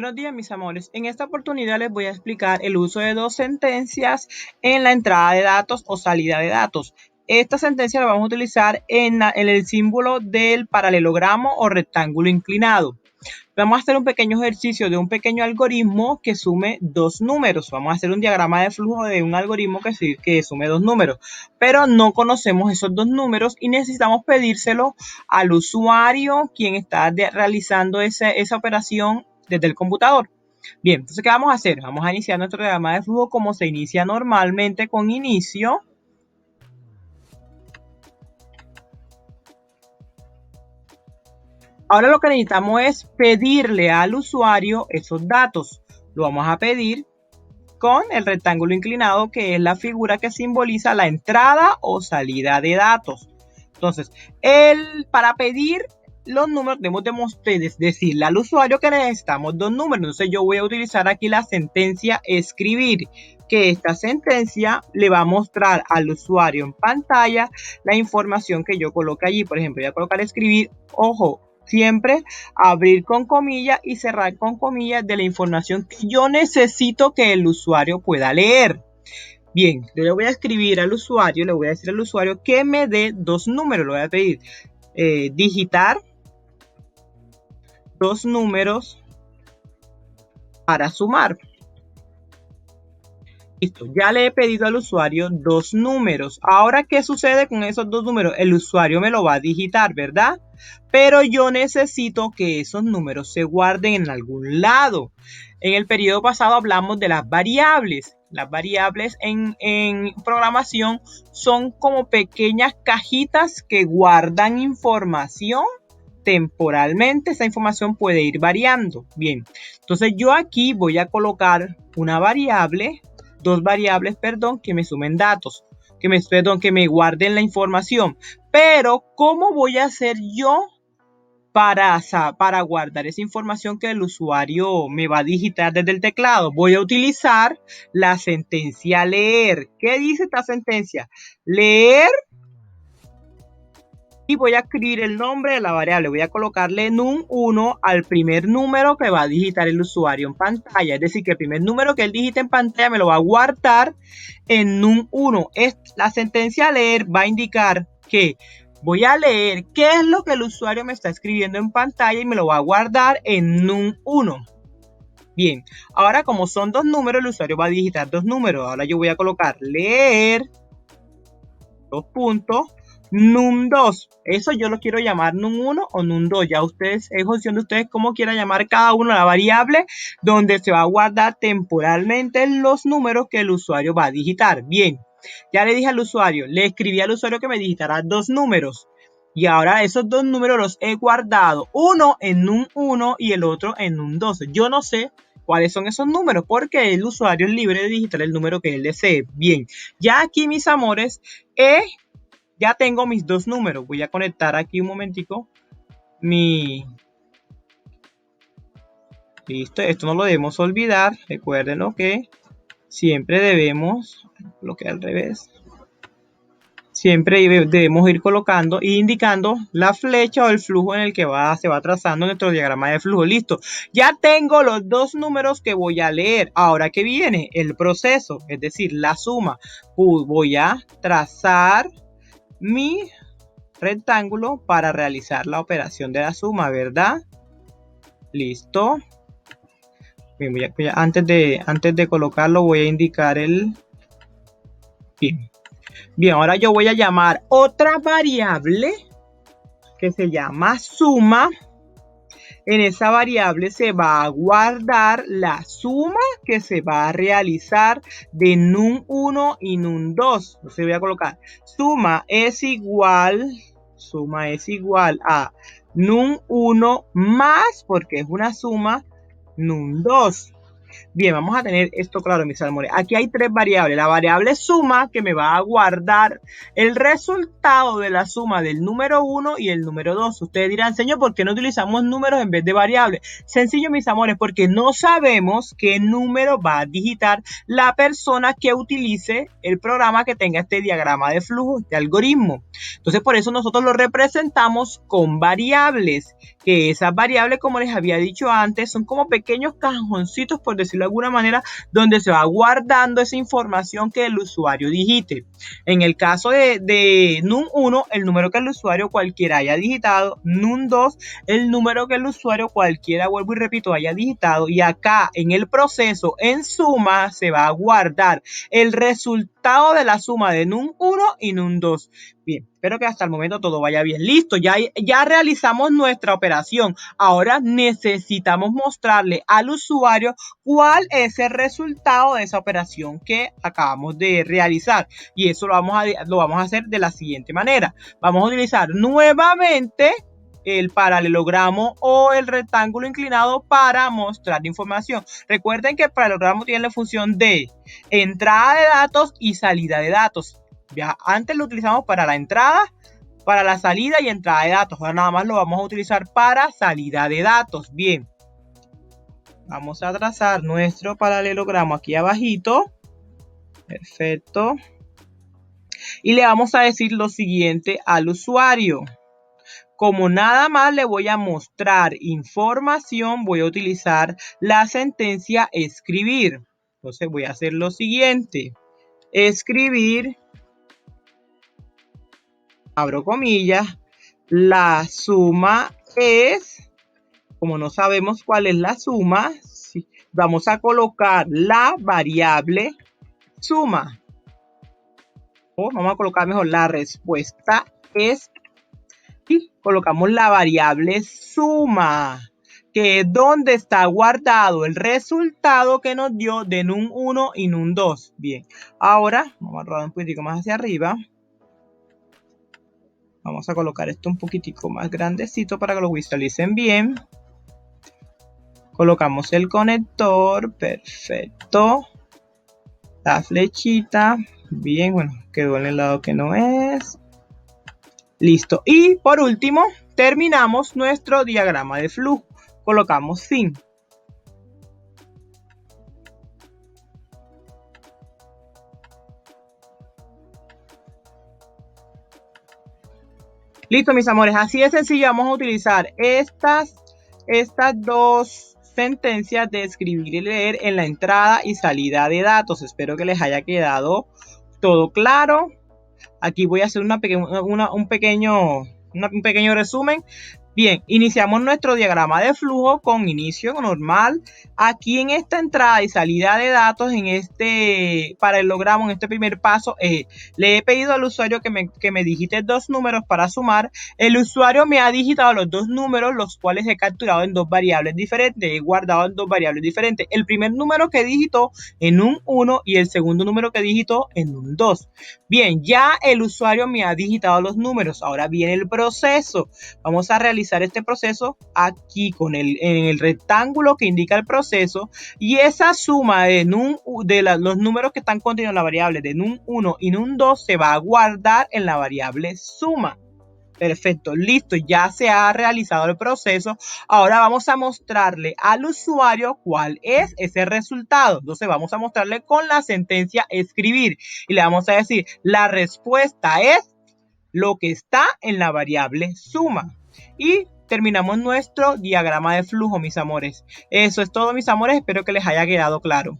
Buenos días, mis amores. En esta oportunidad les voy a explicar el uso de dos sentencias en la entrada de datos o salida de datos. Esta sentencia la vamos a utilizar en el símbolo del paralelogramo o rectángulo inclinado. Vamos a hacer un pequeño ejercicio de un pequeño algoritmo que sume dos números. Vamos a hacer un diagrama de flujo de un algoritmo que sume dos números, pero no conocemos esos dos números y necesitamos pedírselo al usuario quien está realizando esa operación desde el computador. Bien, entonces, ¿qué vamos a hacer? Vamos a iniciar nuestro diagrama de flujo como se inicia normalmente con inicio. Ahora lo que necesitamos es pedirle al usuario esos datos. Lo vamos a pedir con el rectángulo inclinado, que es la figura que simboliza la entrada o salida de datos. Entonces, para pedir los números debemos decirle al usuario que necesitamos dos números. Entonces yo voy a utilizar aquí la sentencia escribir, que esta sentencia le va a mostrar al usuario en pantalla la información que yo coloque allí. Por ejemplo, voy a colocar escribir, ojo, siempre abrir con comillas y cerrar con comillas de la información que yo necesito que el usuario pueda leer. Bien, yo le voy a escribir al usuario, le voy a decir al usuario que me dé dos números. Le voy a pedir digitar dos números para sumar. Listo, ya le he pedido al usuario dos números. Ahora, ¿qué sucede con esos dos números? El usuario me lo va a digitar, ¿verdad? Pero yo necesito que esos números se guarden en algún lado. En el periodo pasado hablamos de las variables. Las variables en programación son como pequeñas cajitas que guardan información temporalmente. Esa información puede ir variando. Bien, entonces yo aquí voy a colocar una variable, dos variables, que me sumen datos, que me guarden la información. Pero, ¿cómo voy a hacer yo para guardar esa información que el usuario me va a digitar desde el teclado? Voy a utilizar la sentencia leer. ¿Qué dice esta sentencia? Leer. Y voy a escribir el nombre de la variable. Voy a colocarle num1 al primer número que va a digitar el usuario en pantalla. Es decir, que el primer número que él digite en pantalla me lo va a guardar en num1. La sentencia leer va a indicar que voy a leer qué es lo que el usuario me está escribiendo en pantalla y me lo va a guardar en num1. Bien, ahora como son dos números, el usuario va a digitar dos números. Ahora yo voy a colocar leer, dos puntos, num2. Eso yo lo quiero llamar num1 o num2. Ya ustedes, es opción de ustedes cómo quieran llamar cada uno la variable donde se va a guardar temporalmente los números que el usuario va a digitar. Bien, ya le dije al usuario, le escribí al usuario que me digitará dos números. Y ahora esos dos números los he guardado, uno en num1 y el otro en num2. Yo no sé cuáles son esos números porque el usuario es libre de digitar el número que él desee. Bien, ya aquí, mis amores, ya tengo mis dos números. Voy a conectar aquí un momentico Listo, esto no lo debemos olvidar. Recuerden que siempre debemos, lo que al revés. Siempre debemos ir colocando e indicando la flecha o el flujo en el que se va trazando nuestro diagrama de flujo. Listo. Ya tengo los dos números que voy a leer. Ahora, ¿qué viene? El proceso, es decir, la suma. Voy a trazar mi rectángulo para realizar la operación de la suma, ¿verdad? Listo. Bien, antes de colocarlo voy a indicar el fin. Bien, ahora yo voy a llamar otra variable que se llama suma. En esa variable se va a guardar la suma que se va a realizar de num1 y num2. Entonces voy a colocar suma es igual a num1 más, porque es una suma, num2. Bien, vamos a tener esto claro, mis amores. Aquí hay tres variables. La variable suma, que me va a guardar el resultado de la suma del número 1 y el número 2. Ustedes dirán, señor, ¿por qué no utilizamos números en vez de variables? Sencillo, mis amores, porque no sabemos qué número va a digitar la persona que utilice el programa que tenga este diagrama de flujo, este algoritmo. Entonces, por eso nosotros lo representamos con variables. que esas variables, como les había dicho antes, son como pequeños cajoncitos, por decirlo de alguna manera, donde se va guardando esa información que el usuario digite. En el caso de NUM1, el número que el usuario cualquiera haya digitado, NUM2, el número que el usuario cualquiera, vuelvo y repito, haya digitado, y acá en el proceso, en suma, se va a guardar el resultado de la suma de NUM1 y NUM2. Bien, espero que hasta el momento todo vaya bien. Listo, ya realizamos nuestra operación. Ahora necesitamos mostrarle al usuario cuál es el resultado de esa operación que acabamos de realizar. Y eso lo vamos a hacer de la siguiente manera. Vamos a utilizar nuevamente el paralelogramo o el rectángulo inclinado para mostrar información. Recuerden que el paralelogramo tiene la función de entrada de datos y salida de datos. Ya antes lo utilizamos para la entrada, para la salida y entrada de datos. Ahora nada más lo vamos a utilizar para salida de datos. Bien. Vamos a trazar nuestro paralelogramo aquí abajito. Perfecto. Y le vamos a decir lo siguiente al usuario. Como nada más le voy a mostrar información, voy a utilizar la sentencia escribir. Entonces voy a hacer lo siguiente. Escribir, abro comillas, la suma es, como no sabemos cuál es la suma, vamos a colocar la variable suma. O vamos a colocar mejor la respuesta es, y colocamos la variable suma, que es donde está guardado el resultado que nos dio de NUM1 y NUM2. Bien, ahora vamos a rodar un poquitico más hacia arriba. Vamos a colocar esto un poquitico más grandecito para que lo visualicen bien. Colocamos el conector, perfecto. La flechita, bien, bueno, quedó en el lado que no es. Listo. Y por último, terminamos nuestro diagrama de flujo. Colocamos fin. Listo, mis amores, así de sencillo. Vamos a utilizar estas dos sentencias de escribir y leer en la entrada y salida de datos. Espero que les haya quedado todo claro. Aquí voy a hacer un pequeño resumen. Bien, iniciamos nuestro diagrama de flujo con inicio normal. Aquí en esta entrada y salida de datos, en este paralelogramo, en este primer paso, le he pedido al usuario que me digite dos números para sumar. El usuario me ha digitado los dos números, los cuales he capturado en dos variables diferentes, he guardado en dos variables diferentes. El primer número que digitó en un 1 y el segundo número que digitó en un 2. Bien, ya el usuario me ha digitado los números. Ahora viene el proceso. Vamos a realizar este proceso aquí en el rectángulo que indica el proceso, y esa suma de los números que están contenidos en la variable de NUM1 y NUM2 se va a guardar en la variable suma. Perfecto, listo, ya se ha realizado el proceso. Ahora vamos a mostrarle al usuario cuál es ese resultado. Entonces vamos a mostrarle con la sentencia escribir y le vamos a decir la respuesta es lo que está en la variable suma. Y terminamos nuestro diagrama de flujo, mis amores. Eso es todo, mis amores. Espero que les haya quedado claro.